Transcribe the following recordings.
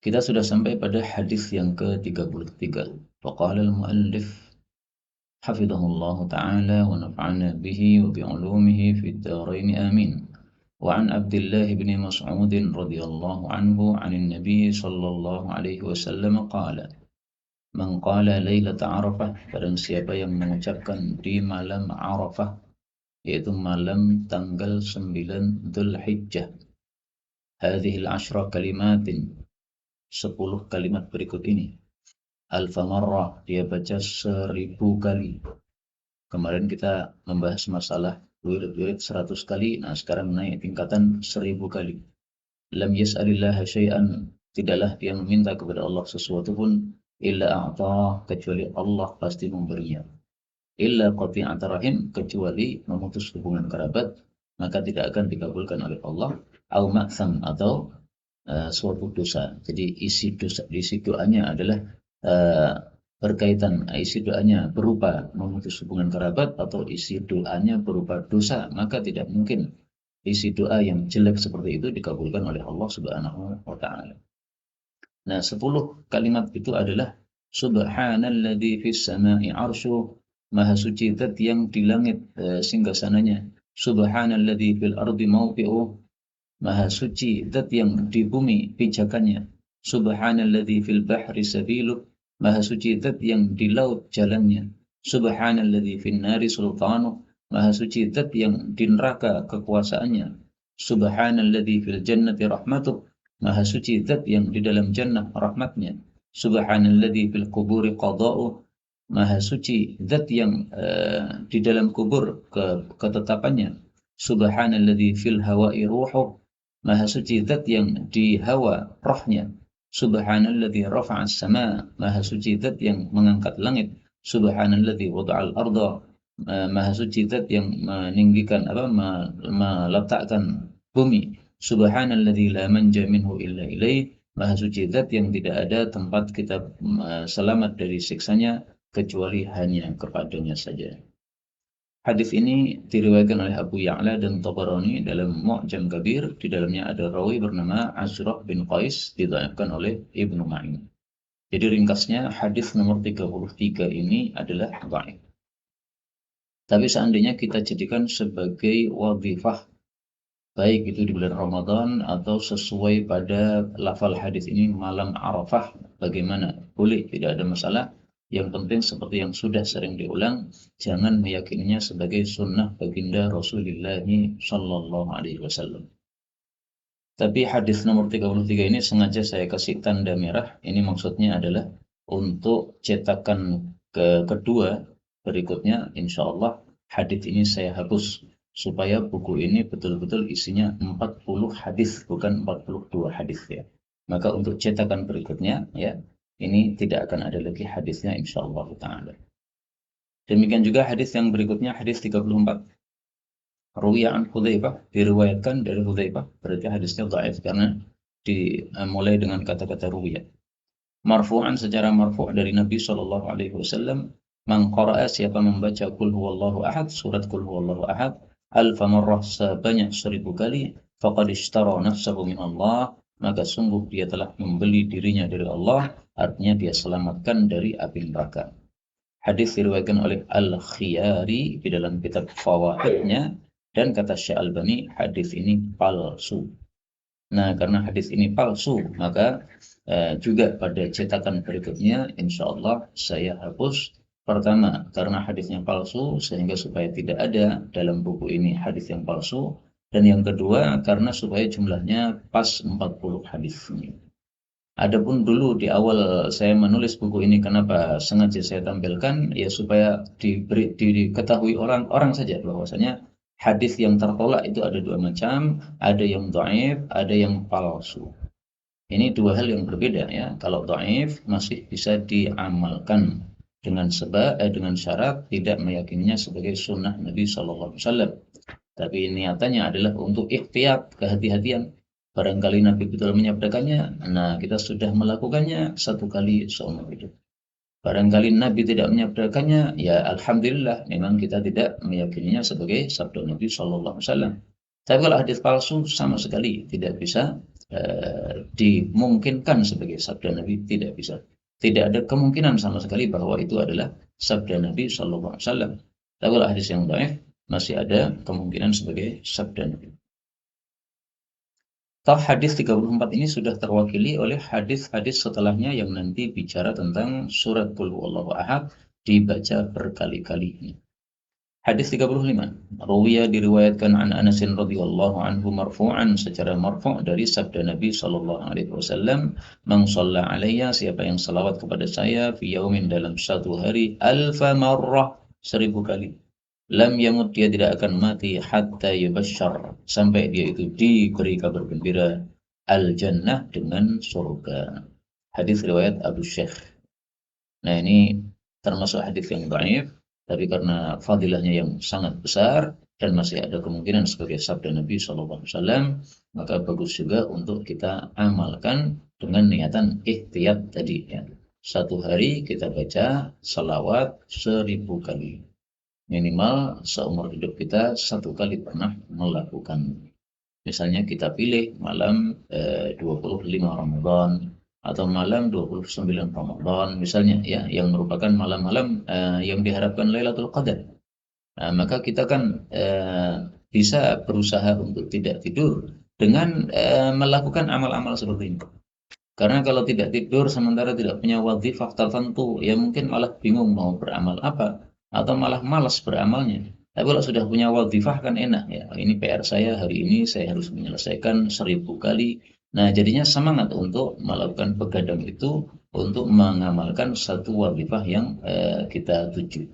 Kita sudah sampai pada hadis yang ke-33. Faqala al-muallif hafizahullah ta'ala wa nafa'ana bihi wa bi'ulumihi fid dharain amin. Wa an Abdullah bin Mas'ud radhiyallahu anhu 'anil Nabi sallallahu alaihi wasallam qala Man qala lailata Arafah, barang siapa yang mengucapkan di malam Arafah, yaitu malam tanggal 9 Dzulhijjah, hadhil 10 kalimatin, 10 kalimat berikut ini. Alfa marrah, dia baca 1000 kali. Kemarin kita membahas masalah wirid-wirid 100 kali, nah sekarang naik tingkatan 1000 kali. Lam yas'alillaha syai'an, tidaklah dia meminta kepada Allah sesuatu pun, illa a'tah, kecuali Allah pasti memberinya. Illa qati'at rahim, kecuali memutus hubungan kerabat, maka tidak akan dikabulkan oleh Allah. Au ma'tham, atau suatu dosa. Jadi isi doanya adalah berkaitan, isi doanya berupa memutus hubungan kerabat atau isi doanya berupa dosa, maka tidak mungkin isi doa yang jelek seperti itu dikabulkan oleh Allah Subhanahu wa taala. Nah, 10 kalimat itu adalah subhanalladzi fis sama'i 'arshuh, maha suci zat yang di langit singgasananya. Subhanalladzi fil ardi mawqi'uh, maha suci zat yang di bumi pijakannya. Subhanalladzi fil bahri sabiluh, maha suci zat yang di laut jalannya. Subhanalladzi fin nari sultanuh, maha suci zat yang di neraka kekuasaannya. Subhanalladzi fil jannati rahmatuh, maha suci zat yang di dalam jannah rahmatnya. Subhanalladzi fil quburi qada'uh, maha suci zat yang di dalam kubur ketetapannya. Subhanalladzi fil hawa'i ruhuh, maha suci zat yang di hawa rohnya. Subhanalladzi rafa'as sama, maha suci zat yang mengangkat langit. Subhanalladzi wada'al arda, maha suci zat yang meninggikan meletakkan bumi. Subhanalladzi la manja minhu illa ilaih, maha suci zat yang tidak ada tempat kita selamat dari siksanya kecuali hanya kepadanya saja. Hadis ini diriwayatkan oleh Abu Ya'la dan Tabarani dalam Mu'jam Kabir. Di dalamnya ada rawi bernama Azraq bin Qais, didhaifkan oleh Ibnu Ma'in. Jadi ringkasnya hadis nomor 33 ini adalah dhaif. Tapi seandainya kita jadikan sebagai wadhifah, baik itu di bulan Ramadan atau sesuai pada lafal hadis ini malam Arafah, bagaimana? Boleh, tidak ada masalah. Yang penting seperti yang sudah sering diulang, jangan meyakininya sebagai sunnah baginda Rasulullah Sallallahu Alaihi Wasallam. Tapi hadis nomor 33 ini sengaja saya kasih tanda merah. Ini maksudnya adalah untuk cetakan kedua berikutnya, insya Allah hadis ini saya hapus supaya buku ini betul-betul isinya 40 hadis, bukan 42 hadis ya. Maka untuk cetakan berikutnya ya, ini tidak akan ada lagi hadisnya insyaallah ta'ala. Demikian juga hadis yang berikutnya, hadis 34. Ruwiya an Hudzaifah, diriwayatkan dari Hudzaifah, berarti hadisnya dhaif karena dimulai dengan kata-kata ruwiya. Marfu'an, secara marfu' dari Nabi sallallahu alaihi wasallam, man qara'a, siapa membaca qul huwallahu ahad, surat qul huwallahu ahad, alfa marrah, sebanyak 1000 kali, faqad ishtara nafsahu min Allah, maka sungguh dia telah membeli dirinya dari Allah, artinya dia selamatkan dari api neraka. Hadis diriwayatkan oleh Al-Khiyari di dalam kitab Fawaidnya, dan kata Syekh Albani, hadis ini palsu. Nah, karena hadis ini palsu, maka juga pada cetakan berikutnya insya Allah saya hapus. Pertama, karena hadisnya palsu, sehingga supaya tidak ada dalam buku ini hadis yang palsu. Dan yang kedua, karena supaya jumlahnya pas 40 hadis ini. Adapun dulu di awal saya menulis buku ini, kenapa sengaja saya tampilkan, ya supaya diketahui orang saja bahwasanya hadis yang tertolak itu ada dua macam, ada yang dhaif, ada yang palsu. Ini dua hal yang berbeda ya. Kalau dhaif masih bisa diamalkan dengan syarat tidak meyakininya sebagai sunnah Nabi Sallallahu Alaihi Wasallam. Tapi niatannya adalah untuk ikhtiyat, kehati-hatian. Barangkali Nabi betul menyabdakannya, nah kita sudah melakukannya 1 kali seumur hidup. Barangkali Nabi tidak menyabdakannya, ya alhamdulillah, memang kita tidak meyakininya sebagai sabda Nabi Sallallahu Alaihi Wasallam. Tapi kalau hadis palsu sama sekali tidak bisa dimungkinkan sebagai sabda Nabi, tidak bisa. Tidak ada kemungkinan sama sekali bahwa itu adalah sabda Nabi Shallallahu Alaihi Wasallam. Tapi kalau hadis yang dhaif masih ada kemungkinan sebagai sabda Nabi. Toh hadis 34 ini sudah terwakili oleh hadis-hadis setelahnya yang nanti bicara tentang surat Qul Huwallahu Ahad dibaca berkali-kali. Hadis 35. Ruwiya diriwayatkan an Anas radhiyallahu anhu marfu'an secara marfu' dari sabda Nabi sallallahu alaihi wasallam, "Man shalla alayya, siapa yang salawat kepada saya fi yaumin dalam satu hari alfa marrah, 1000 kali. Lam yamut, dia tidak akan mati hatta yubashshar, sampai dia itu diberi kabar gembira al jannah dengan surga." Hadis riwayat Abu Syekh. Nah, ini termasuk hadis yang dhaif, tapi karena fadilahnya yang sangat besar dan masih ada kemungkinan sebagai sabda Nabi SAW, maka bagus juga untuk kita amalkan dengan niatan ihtiyat tadi ya. Satu hari kita baca salawat 1000 kali. Minimal seumur hidup kita satu kali pernah melakukan. Misalnya kita pilih malam 25 Ramadan atau malam 29 Ramadan misalnya ya, yang merupakan malam-malam yang diharapkan Lailatul Qadar. Nah, maka kita kan bisa berusaha untuk tidak tidur dengan melakukan amal-amal seperti ini. Karena kalau tidak tidur sementara tidak punya wazifah tertentu, ya mungkin malah bingung mau beramal apa, atau malah malas beramalnya. Tapi kalau sudah punya wazifah kan enak ya. Ini PR saya hari ini, saya harus menyelesaikan 1000 kali. Nah, jadinya semangat untuk melakukan begadang itu untuk mengamalkan satu wazifah yang kita tuju.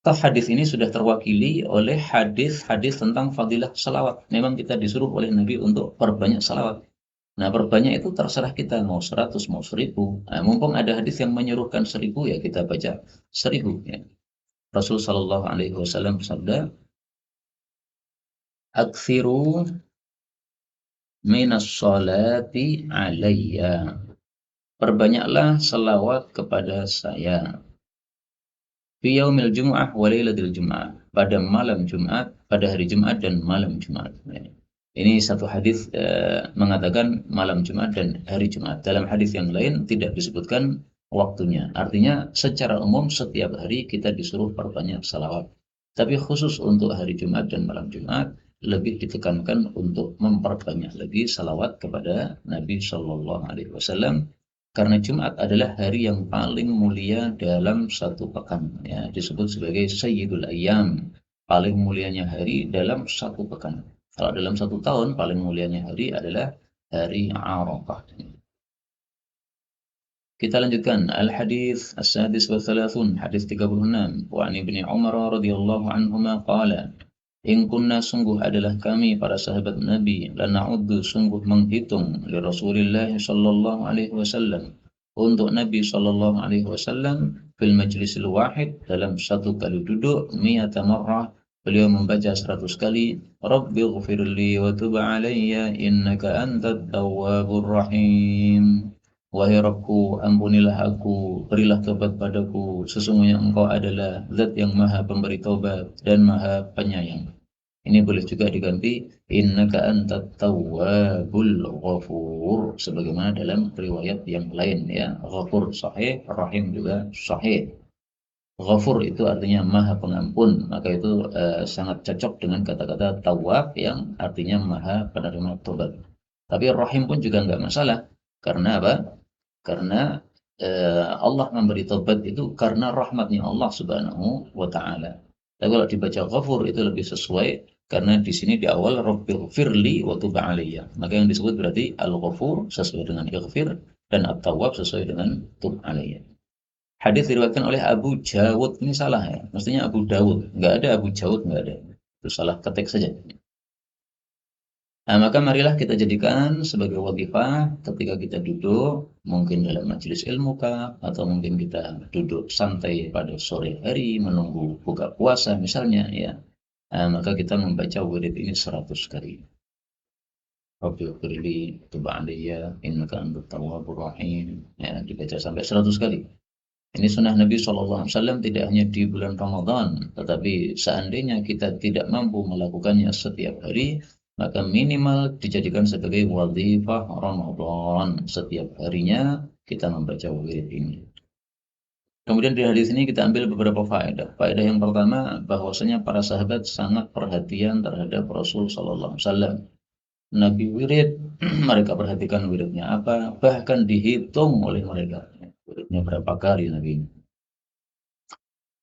Hadis ini sudah terwakili oleh hadis-hadis tentang fadilah salawat. Memang kita disuruh oleh Nabi untuk perbanyak salawat. Nah, perbanyak itu terserah kita, mau 100, mau 1000. Nah, mumpung ada hadis yang menyuruhkan 1000, ya kita baca 1000. Ya. Rasul Shallallahu Alaihi Wasallam bersabda, "Aktsiru minas sholati alayya." Perbanyaklah selawat kepada saya. Fi yaumil Jum'ah wa lailatul Jum'ah. Pada malam Jumat, pada hari Jumat dan malam Jumat. Ya. Ini satu hadis mengatakan malam Jumat dan hari Jumat. Dalam hadis yang lain tidak disebutkan waktunya. Artinya secara umum setiap hari kita disuruh perbanyak salawat. Tapi khusus untuk hari Jumat dan malam Jumat lebih ditekankan untuk memperbanyak lagi salawat kepada Nabi Shallallahu Alaihi Wasallam. Karena Jumat adalah hari yang paling mulia dalam satu pekan. Ya, disebut sebagai Sayyidul Ayyam. Paling mulianya hari dalam satu pekan. Kalau dalam satu tahun, paling mulianya hari adalah hari Arafah. Kita lanjutkan. Al-Hadis As-Sadis wa Thalathun, Hadis 36. Wa an Ibni Umar radhiyallahu anhuma qala, "In kunna, sungguh adalah kami para sahabat Nabi, lana'uddu, sungguh menghitung, li Rasulillah sallallahu alaihi wasallam, untuk Nabi sallallahu alaihi wasallam, fil majlisil wahid, dalam satu kali duduk, mi'ata marrah, beliau membaca 100 kali, Rabbi ghfirli wa tub alayya innaka antat tawwabur rahim. Wahai Rabbku, ampunilah aku, berilah taubat padaku, sesungguhnya Engkau adalah Zat yang Maha Pemberi taubat dan Maha Penyayang. Ini boleh juga diganti innaka antat tawwabul ghafur, sebagaimana dalam riwayat yang lain ya. Ghafur sahih, rahim juga sahih. Ghafur itu artinya Maha Pengampun, maka itu sangat cocok dengan kata-kata tawwab yang artinya Maha Penerima Taubat. Tapi rahim pun juga enggak masalah. Karena apa? Karena Allah memberi taubat itu karena rahmatnya Allah Subhanahu wa taala. Tapi kalau dibaca ghafur itu lebih sesuai karena di sini di awal Rabbighfirli wa tub alayya. Maka yang disebut berarti al-ghafur sesuai dengan ighfir dan at-tawwab sesuai dengan tub alayya. Hadis diriwayatkan oleh Abu Jawud, ini salah ya. Mestinya Abu Dawud, enggak ada Abu Jawud, enggak ada. Itu salah ketik saja. Nah, maka marilah kita jadikan sebagai wazifah ketika kita duduk, mungkin dalam majelis ilmu kah, atau mungkin kita duduk santai pada sore hari menunggu buka puasa misalnya ya. Nah, maka kita membaca wirid ini 100 kali. Rabbighfirli tub alayya innaka antat tawwabur rahim. Ya, dibaca sampai 100 kali. Ini sunnah Nabi SAW tidak hanya di bulan Ramadan, tetapi seandainya kita tidak mampu melakukannya setiap hari, maka minimal dijadikan sebagai wazifah Ramadan. Setiap harinya kita membaca wirid ini. Kemudian di hadis ini kita ambil beberapa faedah. Faedah yang pertama, bahwasanya para sahabat sangat perhatian terhadap Rasul Sallallahu Alaihi Wasallam. Nabi wirid, mereka perhatikan wiridnya apa, bahkan dihitung oleh mereka. Wiridnya berapa kali Nabi.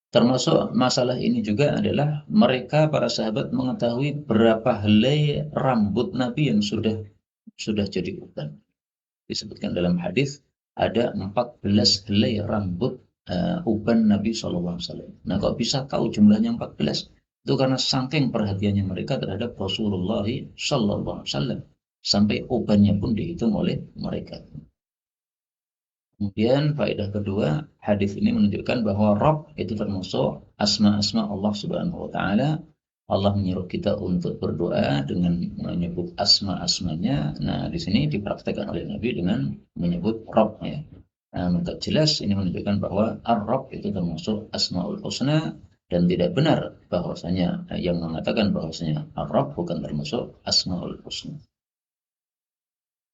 Termasuk masalah ini juga adalah mereka para sahabat mengetahui berapa helai rambut Nabi yang sudah jadi uban. Disebutkan dalam hadis ada 14 helai rambut uban Nabi SAW. Nah, kok bisa tahu jumlahnya 14? Itu karena saking perhatiannya mereka terhadap Rasulullah SAW. Sampai ubannya pun dihitung oleh mereka. Kemudian faedah kedua, hadis ini menunjukkan bahwa Rabb itu termasuk asma-asma Allah Subhanahu wa taala. Allah menyuruh kita untuk berdoa dengan menyebut asma-asmanya. Nah, di sini dipraktekkan oleh Nabi dengan menyebut Rabb ya. Nah, maka jelas ini menunjukkan bahwa Ar-Rabb itu termasuk Asmaul Husna dan tidak benar bahwasanya yang mengatakan bahwasanya Ar-Rabb bukan termasuk Asmaul Husna.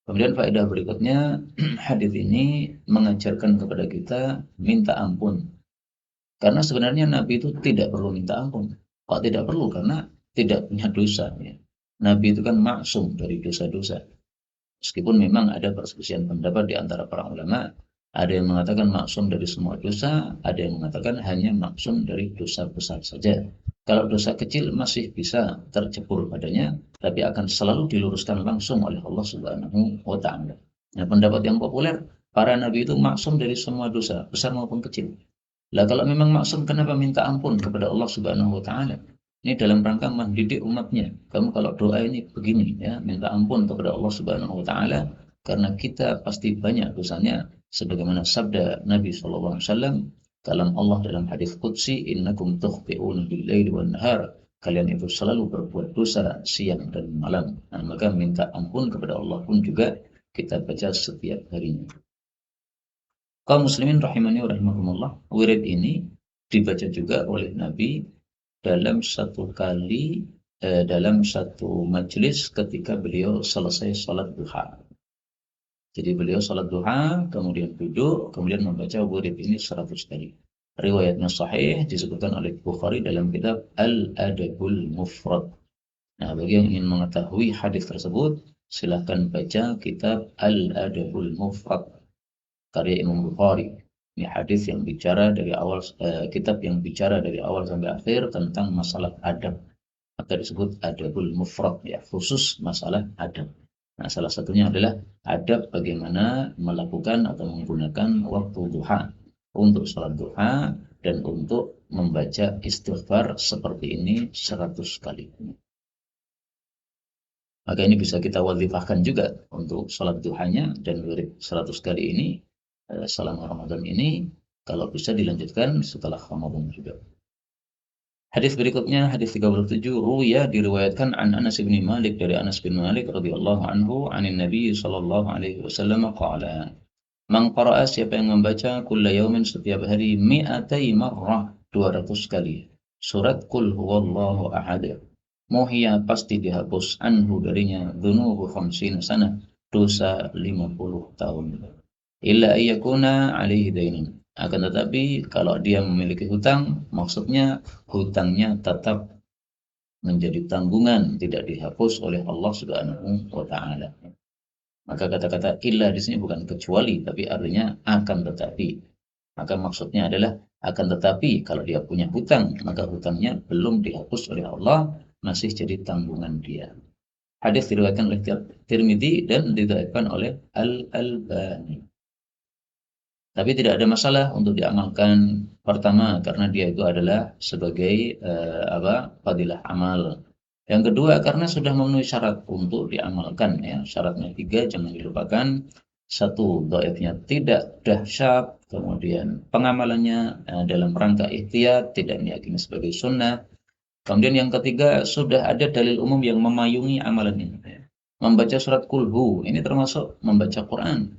Kemudian faedah berikutnya, hadis ini mengajarkan kepada kita minta ampun. Karena sebenarnya Nabi itu tidak perlu minta ampun. Kok tidak perlu? Karena tidak punya dosa. Ya. Nabi itu kan maksum dari dosa-dosa. Meskipun memang ada perselisihan pendapat di antara para ulama. Ada yang mengatakan maksum dari semua dosa, ada yang mengatakan hanya maksum dari dosa besar saja. Kalau dosa kecil masih bisa tercebur padanya, tapi akan selalu diluruskan langsung oleh Allah Subhanahu wa taala. Nah, pendapat yang populer, para nabi itu maksum dari semua dosa, besar maupun kecil. Lah kalau memang maksum, kenapa minta ampun kepada Allah Subhanahu wa taala? Ini dalam rangka mendidik umatnya. Kamu kalau doa ini begini ya, minta ampun kepada Allah Subhanahu wa taala karena kita pasti banyak dosanya sebagaimana sabda Nabi sallallahu alaihi wasallam kalam Allah dalam hadis qudsi, innakum tukhti'una bil-laili wan-nahar. Kalian itu selalu berbuat dosa siang dan malam. Nah, maka minta ampun kepada Allah pun juga kita baca setiap harinya. Kaum muslimin rahimani wa rahimakumullah, wirid ini dibaca juga oleh Nabi dalam satu kali dalam satu majelis ketika beliau selesai salat duha. Jadi beliau salat duha, kemudian duduk, kemudian membaca wirid ini 100 kali. Riwayatnya sahih disebutkan oleh Bukhari dalam kitab Al-Adabul Mufrad. Nah, bagi yang ingin mengetahui hadis tersebut, silahkan baca kitab Al-Adabul Mufrad karya Imam Bukhari. Ini hadis yang bicara dari awal, kitab yang bicara dari awal sampai akhir tentang masalah adab. Maka disebut Adabul Mufrad, ya, khusus masalah adab. Nah, salah satunya adalah adab bagaimana melakukan atau menggunakan waktu duha untuk sholat duha dan untuk membaca istighfar seperti ini 100 kali. Maka ini bisa kita wazifahkan juga untuk sholat duhanya dan wirid 100 kali ini selama Ramadan ini, kalau bisa dilanjutkan setelah Ramadan juga. Hadis berikutnya, hadis 37, ruya diriwayatkan an Anas bin Malik dari Anas bin Malik radhiyallahu anhu anin Nabi sallallahu alaihi wasallam qala, man qara'a, siapa yang membaca kulla yaumin, setiap hari, mi'atai marrah, 200 kali surat qul huwallahu ahad, muhiya, pasti dihapus, anhu, darinya, dzunubu 50 sana, dosa 50 tahun. Illa ayyakuna alaihi dainun, akan tetapi kalau dia memiliki hutang, maksudnya hutangnya tetap menjadi tanggungan, tidak dihapus oleh Allah Subhanahu wa taala. Maka kata-kata illa di sini bukan kecuali, tapi artinya akan tetapi. Maka maksudnya adalah akan tetapi kalau dia punya hutang, maka hutangnya belum dihapus oleh Allah, masih jadi tanggungan dia. Hadis diriwayatkan oleh Tirmidzi dan diriwayatkan oleh Al-Albani. Tapi tidak ada masalah untuk diamalkan, pertama karena dia itu adalah sebagai fadilah amal. Yang kedua karena sudah memenuhi syarat untuk diamalkan ya. Syaratnya 3, jangan dilupakan. 1, dhaifnya tidak dahsyat, kemudian pengamalannya dalam rangka ihtiyat, tidak diyakini sebagai sunnah. Kemudian yang ketiga, sudah ada dalil umum yang memayungi amalan ini. Membaca surat Kulhu ini termasuk membaca Quran.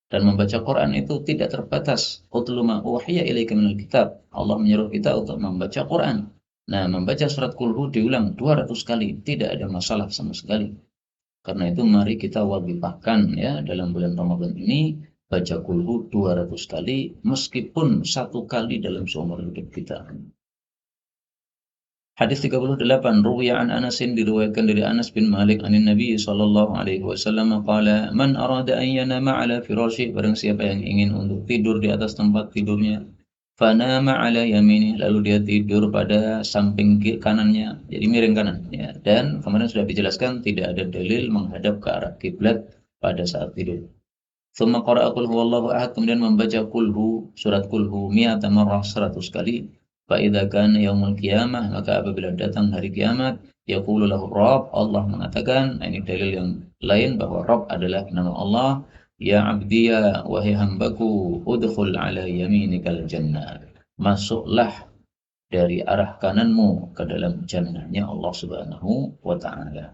Dan membaca Quran itu tidak terbatas. Utlu ma uhiya ilaika minal kitab. Allah menyuruh kita untuk membaca Quran. Nah, membaca surat Qul diulang 200 kali tidak ada masalah sama sekali. Karena itu mari kita wajibkan ya dalam bulan Ramadan ini baca Qul 200 kali meskipun satu kali dalam seumur hidup kita. Hadis 38 Ruwiya an Anasin diriwayatkan dari Anas bin Malik anin Nabi sallallahu alaihi wasallam qala man arada an yanama ala firasyi barang siapa yang ingin untuk tidur di atas tempat tidurnya fanama ala yamini lalu dia tidur pada samping kanannya jadi miring kanan ya dan kemarin sudah dijelaskan tidak ada dalil menghadap ke arah kiblat pada saat tidur. Tsumma qara'a qul huwallahu ahad kemudian membaca surat qul mi'ata marrah 100 kali. Fa idza kana yaumul qiyamah maka apabila datang hari kiamat yaqulu lahu Rabb Allah mengatakan ini dalil yang lain bahwa Rabb adalah nama Allah ya abdi ya wahai hambaku udkhul ala yaminikal jannah masuklah dari arah kananmu ke dalam jannahnya Allah Subhanahu wa taala.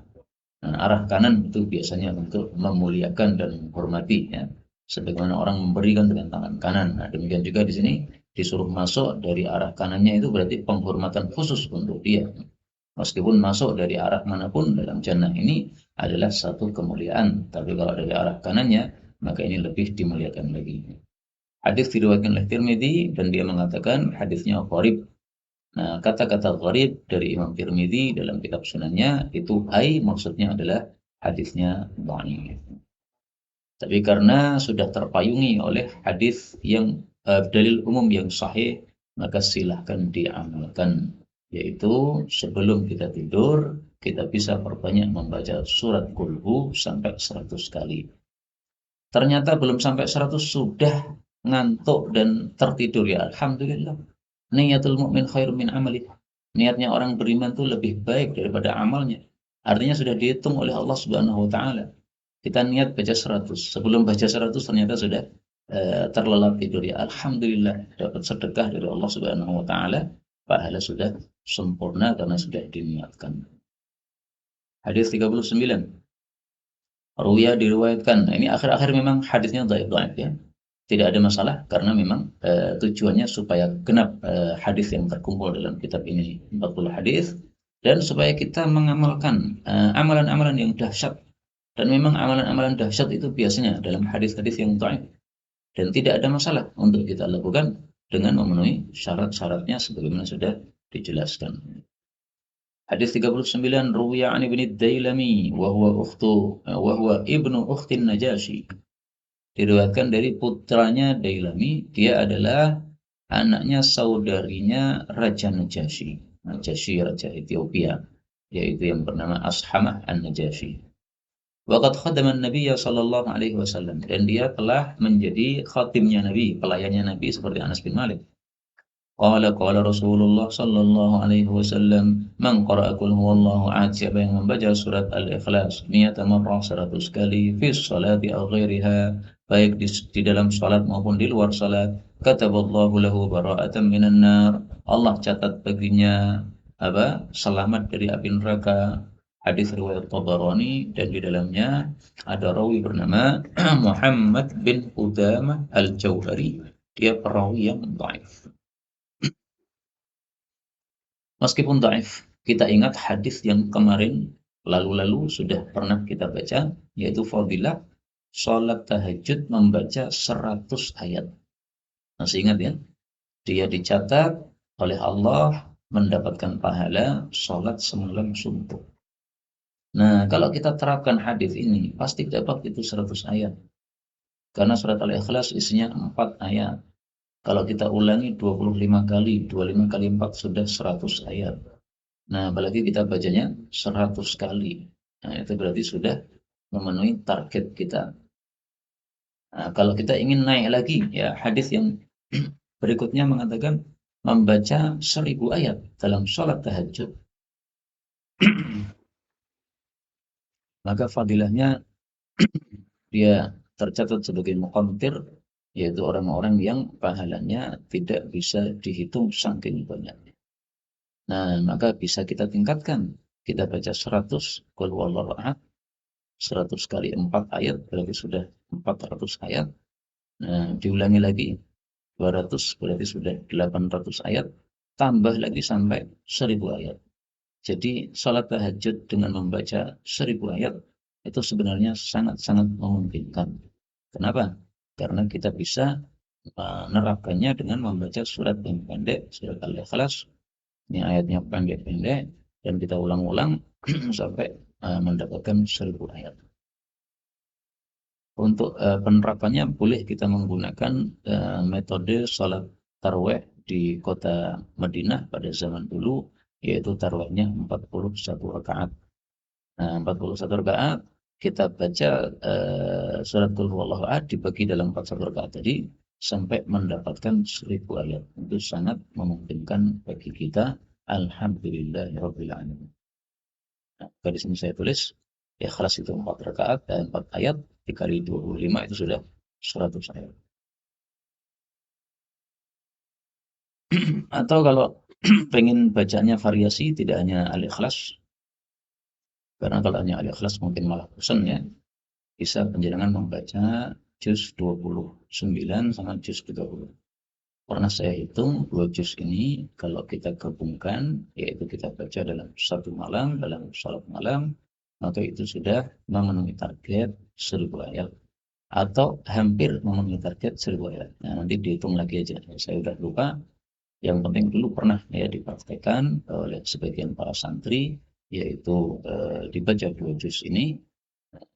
Nah, arah kanan itu biasanya untuk memuliakan dan menghormati ya. Sebagaimana orang memberikan dengan tangan kanan. Nah, demikian juga di sini disuruh masuk dari arah kanannya itu berarti penghormatan khusus untuk dia. Meskipun masuk dari arah manapun dalam jannah ini adalah satu kemuliaan, tapi kalau dari arah kanannya maka ini lebih dimuliakan lagi. Hadis diriwayatkan oleh Tirmidzi dan dia mengatakan hadisnya qarib. Nah, kata-kata gharib dari Imam Tirmidzi dalam kitab sunannya itu maksudnya adalah hadisnya dhaif. Tapi karena sudah terpayungi oleh hadis yang dalil umum yang sahih, maka silahkan diamalkan. Yaitu sebelum kita tidur, kita bisa perbanyak membaca surat Qul sampai 100 kali. Ternyata belum sampai 100 sudah ngantuk dan tertidur ya alhamdulillah. Niyatul mu'min khairun min amali. Niatnya orang beriman itu lebih baik daripada amalnya. Artinya sudah dihitung oleh Allah Subhanahu wa taala. Kita niat baca 100, sebelum baca 100 ternyata sudah terlelap tidur ya. Alhamdulillah dapat sedekah dari Allah Subhanahu wa taala, pahala sudah sempurna karena sudah diniatkan. Hadis 39. Ruya diriwayatkan. Nah, ini akhir-akhir memang hadisnya dhaif ya. Tidak ada masalah karena memang tujuannya supaya genap hadis yang terkumpul dalam kitab ini 40 hadis dan supaya kita mengamalkan amalan-amalan yang dahsyat dan memang amalan-amalan dahsyat itu biasanya dalam hadis-hadis yang dhaif dan tidak ada masalah untuk kita lakukan dengan memenuhi syarat-syaratnya sebagaimana sudah dijelaskan. Hadis 39 Ruwiya an Ibnu Dailami wa huwa ibnu ukhtin Najasyi. Diriwayatkan dari putranya Dailami, dia adalah anaknya saudarinya Raja Najasyi. Najasyi Raja Ethiopia, yaitu yang bernama Ashamah An-Najasyi. Waqad khadama an-nabiy sallallahu alaihi wasallam dan dia telah menjadi khatimnya Nabi, pelayannya Nabi seperti Anas bin Malik. Qala Rasulullah sallallahu alaihi wasallam man qara'a qul huwallahu ahad siapa yang membaca surat Al-Ikhlas 100 marrah 100 kali fi sholati aw ghairiha baik di dalam salat maupun di luar salat kataballahu lahu bara'atan minan nar Allah catat baginya selamat dari api neraka. Hadis riwayat Tabarani dan di dalamnya ada rawi bernama Muhammad bin Qudamah Al-Jauhari, dia perawi yang dhaif. Meskipun dhaif, kita ingat hadis yang kemarin lalu-lalu sudah pernah kita baca, yaitu fadilah sholat tahajud membaca 100 ayat. Masih ingat ya? Dia dicatat oleh Allah mendapatkan pahala sholat semalam subuh. Nah, kalau kita terapkan hadis ini, pasti dapat itu 100 ayat. Karena surat Al-Ikhlas isinya 4 ayat. Kalau kita ulangi 25 kali, 25 kali 4 sudah 100 ayat. Nah, apalagi kita bacanya 100 kali. Nah, itu berarti sudah memenuhi target kita. Nah, kalau kita ingin naik lagi, ya hadis yang berikutnya mengatakan membaca 1000 ayat dalam sholat tahajud. Maka fadilahnya dia tercatat sebagai muqantir, yaitu orang-orang yang pahalanya tidak bisa dihitung saking banyaknya. Nah, maka bisa kita tingkatkan. Kita baca 100 qul huwallahu ahad 100 kali 4 ayat berarti sudah 400 ayat. Nah, diulangi lagi 200 berarti sudah 800 ayat. tambah lagi sampai 1000 ayat. Jadi sholat tahajud dengan membaca 1000 ayat itu sebenarnya sangat-sangat memungkinkan. Kenapa? Karena kita bisa menerapkannya dengan membaca surat yang pendek, surat Al-Ikhlas. Ini ayatnya pendek-pendek dan kita ulang-ulang sampai mendapatkan 1000 ayat. Untuk penerapannya boleh kita menggunakan metode sholat tarawih di kota Madinah pada zaman dulu, yaitu tarawihnya 41 rakaat. Nah, 41 rakaat kita baca surat Qul huwallahu ahad dibagi dalam 41 rakaat tadi sampai mendapatkan 1000 ayat. Itu sangat memungkinkan bagi kita. Alhamdulillahirabbil alamin. Nah, di sini saya tulis Ikhlas itu 4 rakaat dan 4 ayat dikali 25 itu sudah 100 ayat. Atau kalau pengen bacanya variasi tidak hanya Al-Ikhlas, karena kalau hanya Al-Ikhlas mungkin malah bosan ya. Bisa penjenengan membaca juz 29 sama juz 30. Pernah saya hitung 2 juz ini kalau kita gabungkan, yaitu kita baca dalam satu malam, dalam salat malam, maka itu sudah memenuhi target 1000 ayat atau hampir memenuhi target 1000 ayat. Nah, nanti dihitung lagi aja. Saya udah lupa. Yang penting dulu pernah ya dipraktekkan oleh sebagian para santri, yaitu dibaca 2 juz ini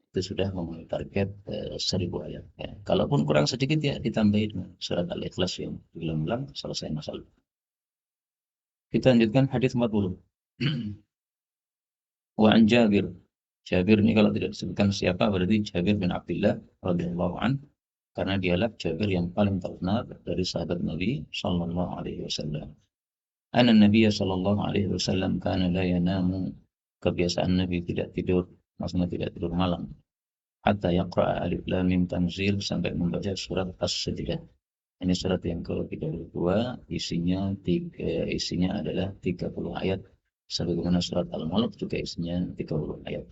itu sudah memenuhi target 1000 ayat. Ya. Kalaupun kurang sedikit ya ditambahin dengan surat Al-Ikhlas yang diulang-ulang selesai masalah. Kita lanjutkan hadis 40. Wa an Jabir. Jabir ini kalau tidak disebutkan siapa berarti Jabir bin Abdullah radhiyallahu an, karena dialah Jabir yang paling terkenal dari sahabat Nabi sallallahu alaihi wasallam. Anna Nabiy sallallahu alaihi wasallam kana la yanamu, kebiasaan Nabi tidak tidur, maksudnya tidak tidur malam. Hatta yaqra'a alif lam mim tanzil, sampai membaca surat As-Sajdah. Ini surat yang ke-32, isinya adalah 30 ayat. Sebagaimana surat Al-Mulk juga isinya 30 ayat.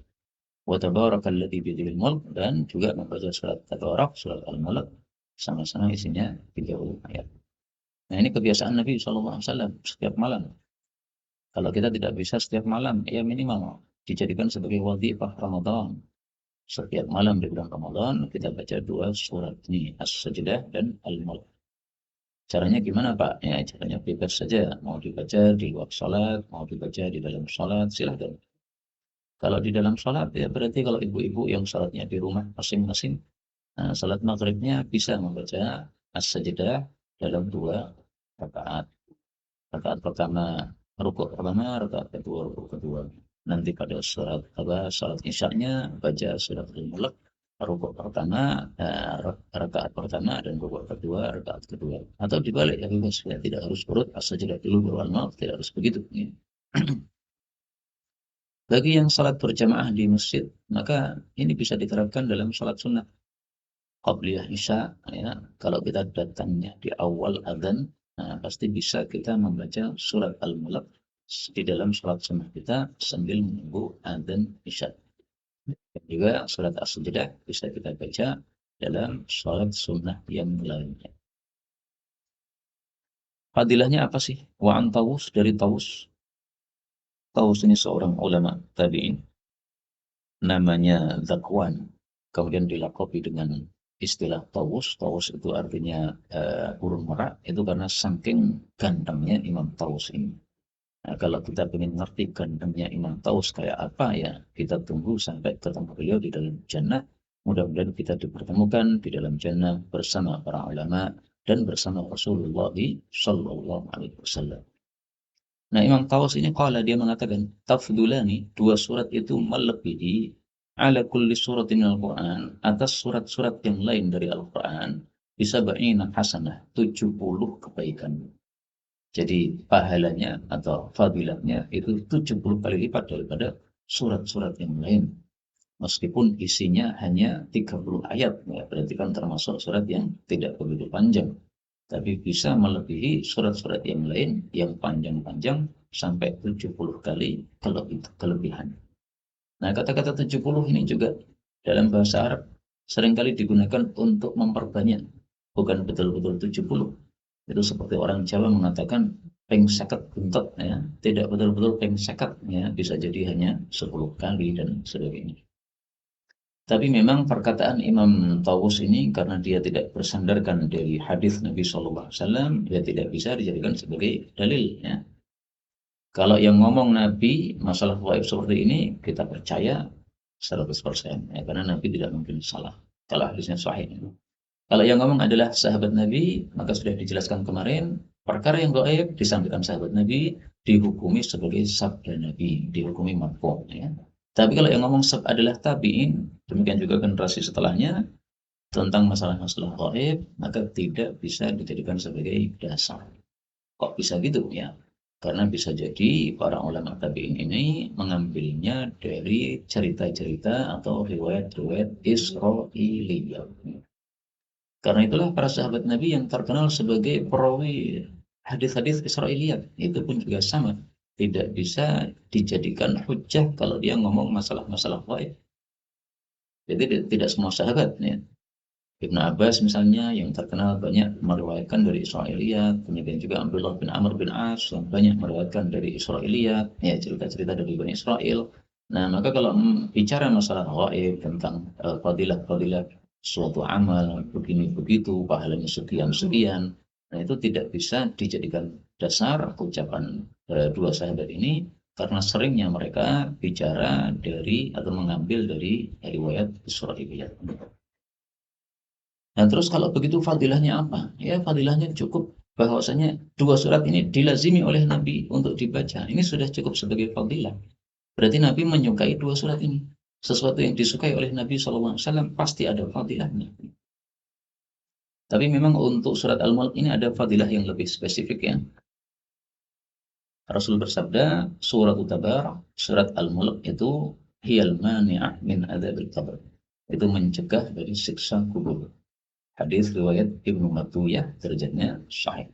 Wa tabarakalladzi biyadihil mulk, dan juga membaca surat Tabarak, surat Al-Mulk, sama-sama isinya 30 ayat. Nah, ini kebiasaan Nabi SAW setiap malam. Kalau kita tidak bisa setiap malam, ya minimal dijadikan sebagai wadhifah Ramadan. Setiap malam di bulan Ramadan kita baca 2 surat ini, As-Sajdah dan Al-Mulk. Caranya gimana Pak? Ya caranya bebas saja. Mau dibaca di luar sholat, mau dibaca di dalam sholat, silahkan. Kalau di dalam sholat ya berarti kalau ibu-ibu yang sholatnya di rumah masing-masing, nah, sholat maghribnya bisa membaca As-Sajdah dalam 2 rakaat. Rakaat pertama rukuk pertama, rakaat kedua rukuk kedua. Nanti pada salat isyaknya baca surat Al-Mulk, rukuk pertama, rakaat pertama, dan rukuk kedua, rakaat kedua. Atau dibalik ya bebas, ya, tidak harus urut As-Sajdah dulu baru Al-Mulk, tidak harus begitu. Ya. Bagi yang salat berjamaah di masjid, maka ini bisa diterapkan dalam salat sunnah. Qabliyah Isya, ya, kalau kita datangnya di awal adzan, nah, pasti bisa kita membaca surat Al-Mulk di dalam salat sunnah kita sambil menunggu adzan Isya. Dan juga surat As-Sajdah bisa kita baca dalam salat sunnah yang lainnya. Fadilahnya apa sih? Wa an Tawus, dari Tawus. Tawus ini seorang ulama tabi'in, namanya Zakwan. Kemudian dilakopi dengan istilah Tawus. Tawus itu artinya burung merak, itu karena saking gantengnya Imam Tawus ini. Nah, kalau kita ingin ngerti gantengnya Imam Tawus kayak apa ya, kita tunggu sampai ketemu beliau di dalam jannah. Mudah-mudahan kita dipertemukan di dalam jannah bersama para ulama dan bersama Rasulullah Sallallahu Alaihi Wasallam. Nah, Imam Tawus ini kalau dia mengatakan tafdulani, 2 surat itu melebihi ala kulli suratin al-Quran, atas surat-surat yang lain dari Al-Quran, bisa ba'ina hasanah, 70 kebaikan. Jadi pahalanya atau fadilahnya itu 70 kali lipat daripada surat-surat yang lain. Meskipun isinya hanya 30 ayat, ya, berarti kan termasuk surat yang tidak begitu panjang. Tapi bisa melebihi surat-surat yang lain yang panjang-panjang sampai 70 kali kelebihan. Nah, kata-kata 70 ini juga dalam bahasa Arab seringkali digunakan untuk memperbanyak, bukan betul-betul 70. Itu seperti orang Jawa mengatakan ping seket buntut ya, tidak betul-betul ping seket ya, bisa jadi hanya 10 kali dan sebagainya. Tapi memang perkataan Imam Tawus ini karena dia tidak bersandarkan dari hadis Nabi Shallallahu Alaihi Wasallam, dia tidak bisa dijadikan sebagai dalil ya. Kalau yang ngomong Nabi masalah gaib seperti ini kita percaya 100% ya, karena Nabi tidak mungkin salah kalau hadisnya sahih. Kalau yang ngomong adalah sahabat Nabi, maka sudah dijelaskan kemarin, perkara yang gaib disampaikan sahabat Nabi dihukumi sebagai sabda Nabi, dihukumi marfu ya. Tapi kalau yang ngomong adalah tabi'in, demikian juga generasi setelahnya tentang masalah-masalah gaib, maka tidak bisa dijadikan sebagai dasar. Kok bisa gitu ya? Karena bisa jadi para ulama tabi'in ini mengambilnya dari cerita-cerita atau riwayat-riwayat Israiliyah. Karena itulah para sahabat Nabi yang terkenal sebagai perawi hadis-hadis Israiliyat itu pun juga sama, tidak bisa dijadikan hujjah kalau dia ngomong masalah-masalah gaib. Jadi tidak semua sahabat ya. Ibnu Abbas misalnya yang terkenal banyak meriwayatkan dari Israiliyat, kemudian juga Abdullah bin Amr bin As yang banyak meriwayatkan dari Israiliyat, ya cerita-cerita dari Bani Israel. Nah, maka kalau bicara masalah gaib tentang fadilah-fadilah suatu amal begini begitu, pahalanya sekian sekian, nah itu tidak bisa dijadikan dasar ucapan dua sahabat ini karena seringnya mereka bicara dari atau mengambil dari riwayat Israiliyat. Nah, terus kalau begitu fadilahnya apa? Ya, fadilahnya cukup bahwasanya dua surat ini dilazimi oleh Nabi untuk dibaca. Ini sudah cukup sebagai fadilah. Berarti Nabi menyukai dua surat ini. Sesuatu yang disukai oleh Nabi SAW pasti ada fadilahnya. Tapi memang untuk surat Al-Mulk ini ada fadilah yang lebih spesifik ya. Rasul bersabda, surat Tabarak, surat Al-Mulk itu hiyal mani'ah min adzabil qabr. Itu mencegah dari siksa kubur. Hadis riwayat Ibnu Matuyah derajatnya sahih.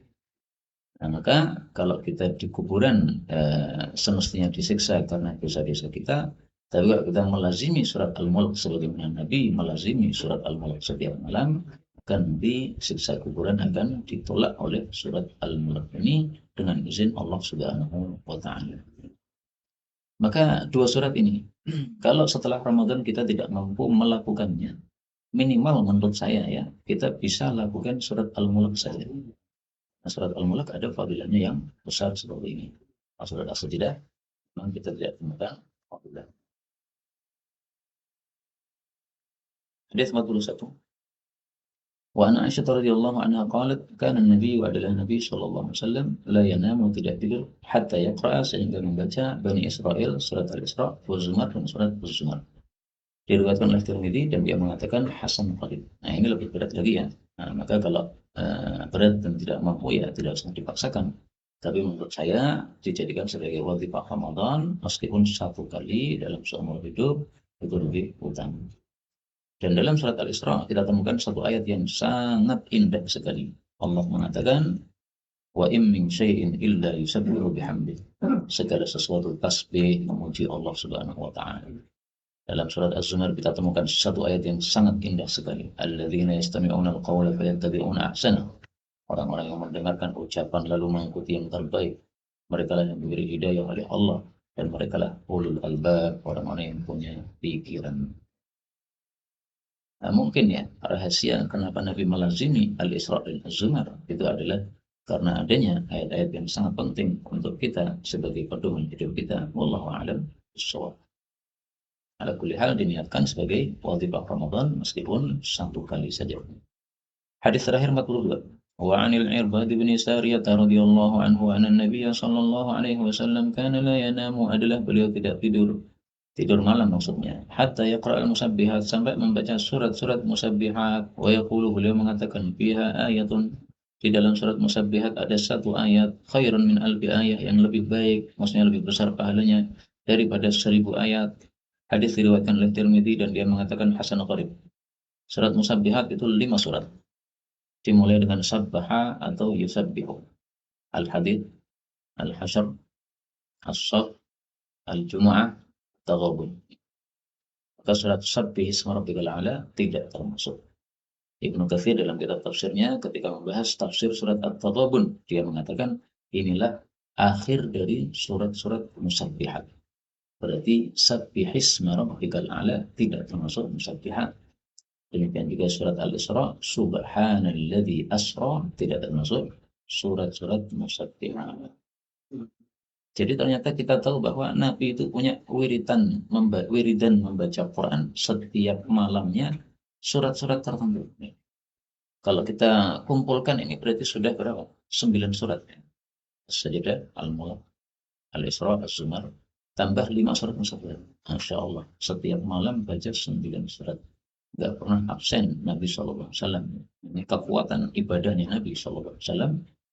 Nah, maka kalau kita di kuburan semestinya disiksa karena dosa-dosa kita, tapi kalau kita melazimi surat Al-Mulk sebagaimana Nabi melazimi surat Al-Mulk setiap malam, akan disiksa kuburan akan ditolak oleh surat Al-Mulk ini dengan izin Allah Subhanahu wa taala. Maka dua surat ini kalau setelah Ramadan kita tidak mampu melakukannya, minimal menurut saya ya, kita bisa lakukan surat Al-Mulk saja. Nah, surat Al-Mulk ada fadilahnya yang besar seperti ini. Nah, surat As-Sajdah memang kita tidak temukan fadilah. Hadis 41. Wa an Aisyah radhiyallahu anha qalat kana an-nabiy wa adalah Nabi sallallahu alaihi wasallam la yanamu tidak tidur hatta yaqra'a sehingga membaca Bani Israil surat Al-Isra wa Zumar dan surat Az-Zumar. Diriwayatkan oleh Tirmidzi dan dia mengatakan hasan qarib. Nah, ini lebih berat lagi ya. Nah, maka kalau berat dan tidak mampu ya tidak usah dipaksakan. Tapi menurut saya dijadikan sebagai wajibah Ramadan meskipun satu kali dalam seumur hidup itu lebih utama. Dan dalam surat Al-Isra kita temukan satu ayat yang sangat indah sekali. Allah mengatakan wa in min syai'in illa yusabbihu bihamdi. Segala sesuatu tasbih memuji Allah Subhanahu wa taala. Dalam surat Az-Zumar kita temukan satu ayat yang sangat indah sekali. Alladzina yastami'una al-qawla fayattabi'una ahsana. Orang-orang yang mendengarkan ucapan lalu mengikuti yang terbaik. Mereka lah yang diberi hidayah oleh Allah dan mereka lah ulul albab, orang-orang yang punya pikiran. Nah, mungkin ya rahasia kenapa Nabi melazimi Al-Isra dan Az-Zumar itu adalah karena adanya ayat-ayat yang sangat penting untuk kita sebagai pedoman hidup kita. Wallahu a'lam bishawab. Ala kulli hal diniatkan sebagai wajibah Ramadan meskipun satu kali saja. Hadis terakhir 42. Wa 'anil Irbad bin Sariyah radhiyallahu anhu anna Nabiy sallallahu alaihi wasallam kana la yanamu adalah beliau tidak tidur malam maksudnya hatta yaqra al-musabbihat sampai membaca surat-surat musabbihat wa yaqulu beliau mengatakan fiha ayatun di dalam surat musabbihat ada satu ayat khairun min alfi ayah yang lebih baik maksudnya lebih besar pahalanya daripada 1000 ayat. Hadis diriwayatkan oleh Tirmidzi dan dia mengatakan hasan qarib. Surat musabbihat itu 5 surat. Dimulai dengan sabbaha atau yusabbihu. Al-Hadid, Al-Hasyr, As-Saff, Al-Jumu'ah, Taghabun. Maka surat Sabbih isma rabbikal a'la tidak termasuk. Ibnu Katsir dalam kitab tafsirnya ketika membahas tafsir surat At-Taghabun dia mengatakan inilah akhir dari surat-surat musabbihat. Berarti sabbihisma rabbikal a'la tidak termasuk musabbihat. Demikian juga surat Al-Isra, subhanalladzi asra tidak termasuk surat-surat musabbihat. Jadi ternyata kita tahu bahwa Nabi itu punya wiridan membaca Quran setiap malamnya surat-surat tertentu. Kalau kita kumpulkan ini berarti sudah berapa? 9 surat. As-Sajdah, Al-Mulk, Al-Isra, Az-Zumar, tambah 5 surat musabbihat. Masya Allah, setiap malam baca 9 surat. Nggak pernah absen Nabi SAW. Ini kekuatan ibadahnya Nabi SAW.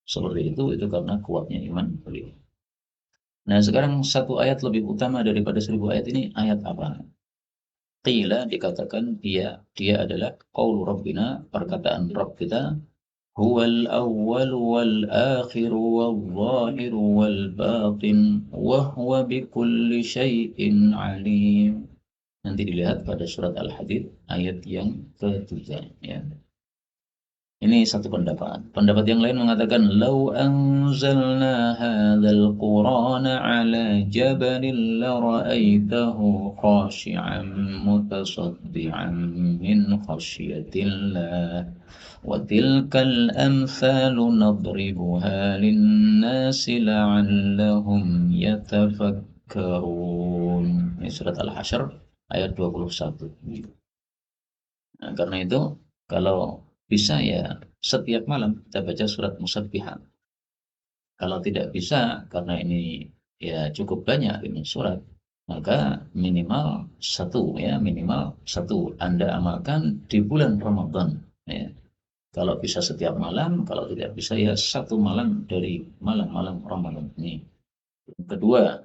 Seperti itu karena kuatnya iman beliau. Nah, sekarang satu ayat lebih utama daripada 1000 ayat ini ayat apa? Qila dikatakan dia adalah qaulu rabbina, perkataan Rabb kita, huwal awwal wal akhir wal zahir wal batin wa huwa bikulli syai'in alim. Nanti dilihat pada surat Al-Hadid ayat yang ketiga ya. Ini satu pendapat. Pendapat yang lain mengatakan lau anzalna hadzal qur'ana ala jabalin la ra'aitahu khashi'an mutasaddian min khasyatillah wa tilkal amsalu nadribuha lin-nasi la'allahum yatafakkarun. Ini surat Al-Hasyr ayat 21. Nah, karena itu kalau bisa ya setiap malam kita baca surat Musabbihat. Kalau tidak bisa karena ini ya cukup banyak ini surat, maka minimal satu Anda amalkan di bulan Ramadan. Ya. Kalau bisa setiap malam, kalau tidak bisa ya satu malam dari malam-malam Ramadan ini. Kedua,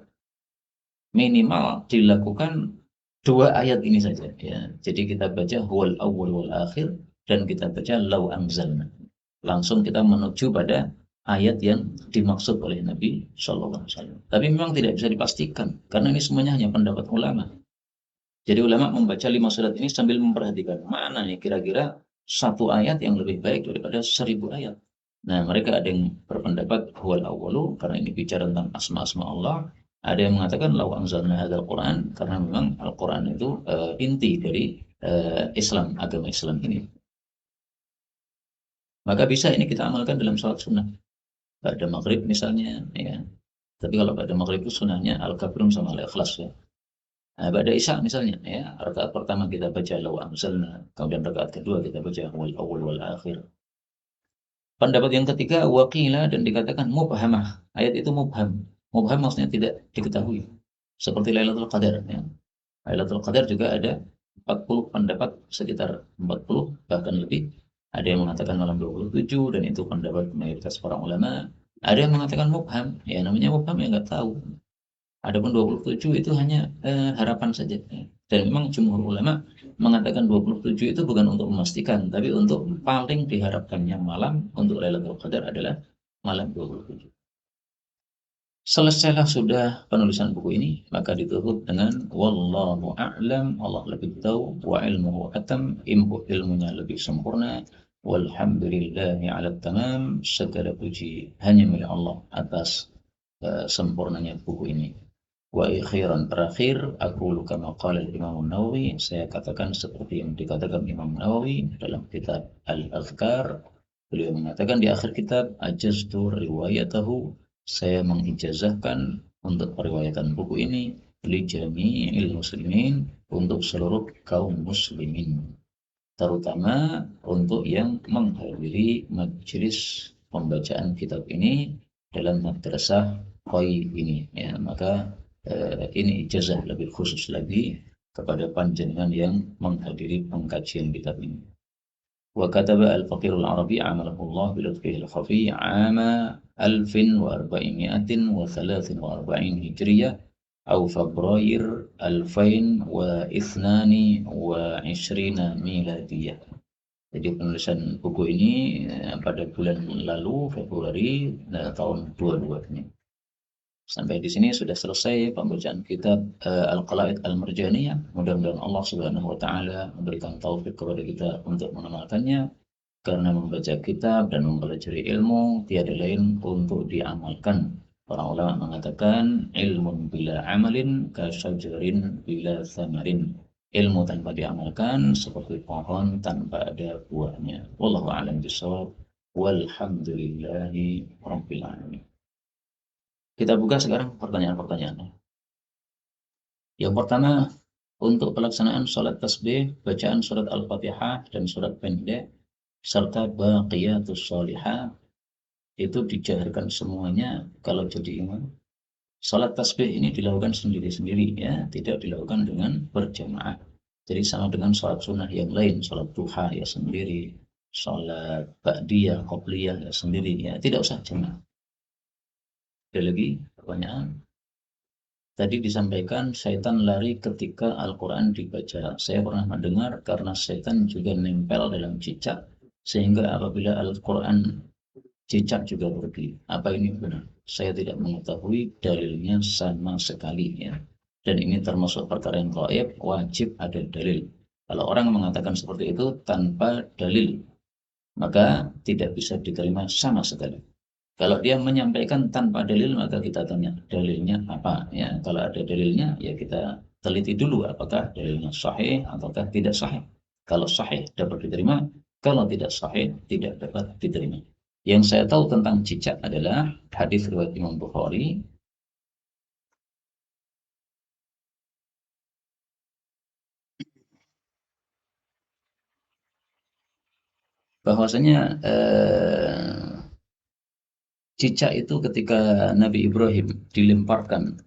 minimal dilakukan 2 ayat ini saja. Ya. Jadi kita baca huwal awwal wal akhir dan kita baca lau anzalna. Langsung kita menuju pada ayat yang dimaksud oleh Nabi Shallallahu Alaihi Wasallam. Tapi memang tidak bisa dipastikan karena ini semuanya hanya pendapat ulama. Jadi ulama membaca 5 surat ini sambil memperhatikan mana nih kira-kira satu ayat yang lebih baik daripada 1000 ayat. Nah, mereka ada yang berpendapat huwal awwalu karena ini bicara tentang asma-asma Allah. Ada yang mengatakan lau anzalna hadzal Quran karena memang Al-Quran itu inti dari Islam, agama Islam ini. Maka bisa ini kita amalkan dalam sholat sunnah. Pada maghrib misalnya, ya. Tapi kalau pada maghrib itu sunnahnya Al-Kafirun sama Al-Ikhlas ya. Nah, pada Isya misalnya, ya, rakaat pertama kita baca lau anzalna, kemudian rakaat kedua kita baca wal awwal wal akhir. Pendapat yang ketiga waqila dan dikatakan mubhamah. Ayat itu mubham. Mubham maksudnya tidak diketahui. Seperti Lailatul Qadar ya. Lailatul Qadar juga ada 40 pendapat, sekitar 40 bahkan lebih. Ada yang mengatakan malam 27 dan itu pendapat mayoritas para ulama. Ada yang mengatakan mubham. Ya namanya mubham ya nggak tahu. Adapun 27 itu hanya harapan saja. Dan memang jumhur ulama mengatakan 27 itu bukan untuk memastikan, tapi untuk paling diharapkannya malam untuk Lailatul Qadar adalah malam 27. Selesailah sudah penulisan buku ini, maka ditutup dengan wallahu a'lam, Allah lebih tahu, wa ilmuhu atam, ilmunya lebih sempurna, walhamdulillahi 'ala tamam, segala puji hanya milik Allah atas sempurnanya buku ini. Wa akhiran terakhir aku kama qala Imam Nawawi, saya katakan seperti yang dikatakan Imam Nawawi dalam kitab Al-Azkar. Beliau mengatakan di akhir kitab ajaztu riwayatahu, saya mengijazahkan untuk periwayatan buku ini li jami'il muslimin, untuk seluruh kaum muslimin, terutama untuk yang menghadiri majelis pembacaan kitab ini dalam madrasah Qoi ini ya. Maka ini ijazah lebih khusus lagi kepada panjenengan yang menghadiri pengkajian kitab ini. Wa kataba al-faqih al-arabi amalahullah bilutfihi al-khafi ama 1443 hijriyah atau Februari 2022 miladiyah. Jadi penulisan buku ini pada bulan lalu Februari tahun 22 ini. Sampai di sini sudah selesai pembacaan kitab Al-Qala'id Al-Marjaniyah. Mudah-mudahan Allah Subhanahu wa taala memberikan taufik kepada kita untuk mengamalkannya. Karena membaca kitab dan mempelajari ilmu tiada lain untuk diamalkan. Para ulama mengatakan ilmun bila amalin kasyajarin bila samarin. Ilmu tanpa diamalkan seperti pohon tanpa ada buahnya. Wallahu a'lam bishawab. Walhamdulillahi rabbil alamin. Kita buka sekarang pertanyaan-pertanyaannya. Yang pertama, untuk pelaksanaan sholat tasbih, bacaan surat Al-Fatihah dan surat pendek, serta baqiyatus sholihah, itu dijaharkan semuanya kalau jadi imam. Sholat tasbih ini dilakukan sendiri-sendiri, ya, tidak dilakukan dengan berjamaah. Jadi sama dengan sholat sunnah yang lain, sholat duha ya sendiri, sholat ba'diyah, qobliyah ya sendiri, ya tidak usah jamaah. Ada lagi pertanyaan? Tadi disampaikan syaitan lari ketika Al-Quran dibaca. Saya pernah mendengar karena syaitan juga nempel dalam cicak, sehingga apabila Al-Quran cicak juga pergi. Apa ini benar? Saya tidak mengetahui dalilnya sama sekali, ya. Dan ini termasuk perkara yang gaib, wajib ada dalil. Kalau orang mengatakan seperti itu tanpa dalil, maka tidak bisa diterima sama sekali. Kalau dia menyampaikan tanpa dalil, maka kita tanya dalilnya apa, ya. Kalau ada dalilnya, ya kita teliti dulu apakah dalilnya sahih ataukah tidak sahih. Kalau sahih dapat diterima, kalau tidak sahih tidak dapat diterima. Yang saya tahu tentang cicak adalah hadis riwayat Imam Bukhari bahwasanya cicak itu ketika Nabi Ibrahim dilemparkan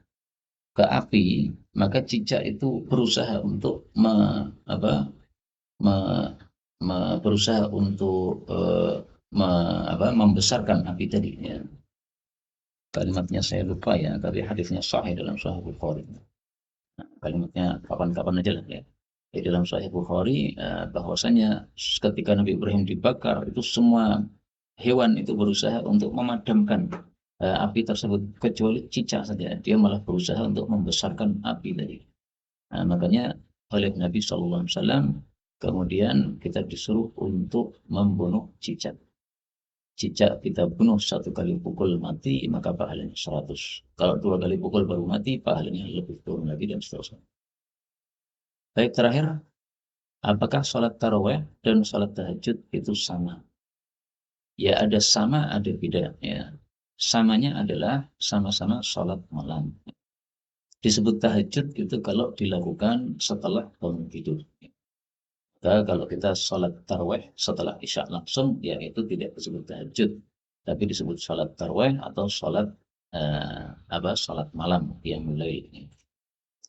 ke api, maka cicak itu berusaha untuk berusaha untuk membesarkan api tadi, ya. Kalimatnya saya lupa, ya, tapi hadisnya sahih dalam Sahih Bukhari. Nah, kalimatnya kapan-kapan aja lah, ya. Di dalam Sahih Bukhari bahwasanya ketika Nabi Ibrahim dibakar itu semua hewan itu berusaha untuk memadamkan api tersebut, kecuali cicak saja dia malah berusaha untuk membesarkan api tadi. Nah, makanya oleh Nabi SAW kemudian kita disuruh untuk membunuh cicak. Cicak kita bunuh 1 kali pukul mati, maka pahalanya 100. Kalau 2 kali pukul baru mati, pahalanya lebih turun lagi dan seterusnya. Baik, terakhir, apakah sholat taraweh dan sholat tahajud itu sama? Ya, ada sama, ada beda, ya. Samanya adalah sama-sama sholat malam. Disebut tahajud itu kalau dilakukan setelah bangun tidur. Kalau kita sholat taraweh setelah isya langsung, ya itu tidak disebut tahajud, tapi disebut sholat taraweh atau sholat sholat malam, qiyamul lail.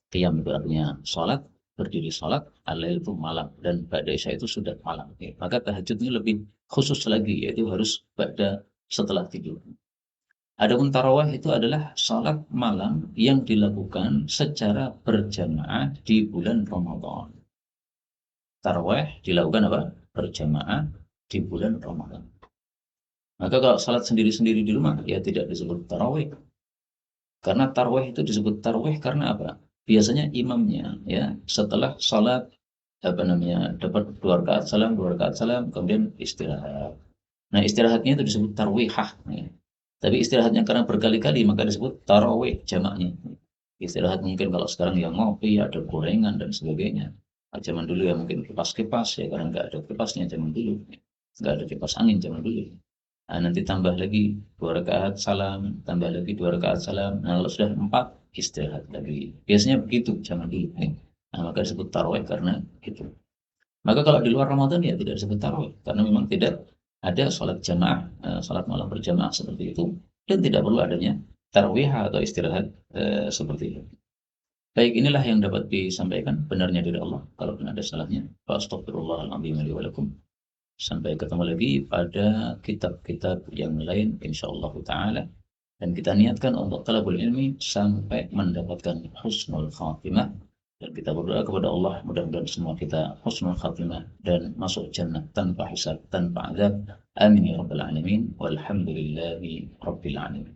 Qiyam itu artinya sholat, berdiri sholat, al-lail itu malam, dan ba'da isya itu sudah malam. Ya. Maka tahajud ini lebih khusus lagi, yaitu harus ba'da setelah tidur. Adapun taraweh itu adalah sholat malam yang dilakukan secara berjamaah di bulan Ramadan. Taraweh dilakukan apa? Berjamaah di bulan Ramadan. Maka kalau salat sendiri-sendiri di rumah, ya tidak disebut taraweh. Karena taraweh itu disebut taraweh karena apa? Biasanya imamnya, ya, setelah salat dapat 2 rakaat salam, kemudian istirahat. Nah, istirahatnya itu disebut tarwihah, ya. Tapi istirahatnya karena berkali-kali maka disebut taraweh jamaknya. Istirahat mungkin kalau sekarang yang ngopi, ada gorengan dan sebagainya. Nah, zaman dulu ya mungkin kipas-kipas, ya, karena nggak ada kipasnya zaman dulu, nggak ada kipas angin zaman dulu. Nah, nanti tambah lagi 2 rakaat salam, tambah lagi 2 rakaat salam. Nah, kalau sudah 4 istirahat lagi. Biasanya begitu zaman dulu. Nah, maka disebut tarawih karena itu. Maka kalau di luar Ramadan ya tidak disebut tarawih karena memang tidak ada sholat jamaah, sholat malam berjamaah seperti itu, dan tidak perlu adanya tarawih atau istirahat seperti itu. Baik, inilah yang dapat disampaikan, benarnya dari Allah. Kalau ada salahnya, astagfirullahaladzim li wa lakum. Sampai ketemu lagi pada kitab-kitab yang lain insyaallah taala, dan kita niatkan untuk talabul ilmi sampai mendapatkan husnul khatimah, dan kita berdoa kepada Allah mudah-mudahan semua kita husnul khatimah dan masuk jannah tanpa hisab, tanpa azab. Amin ya rabbal alamin. Walhamdulillahi rabbil alamin.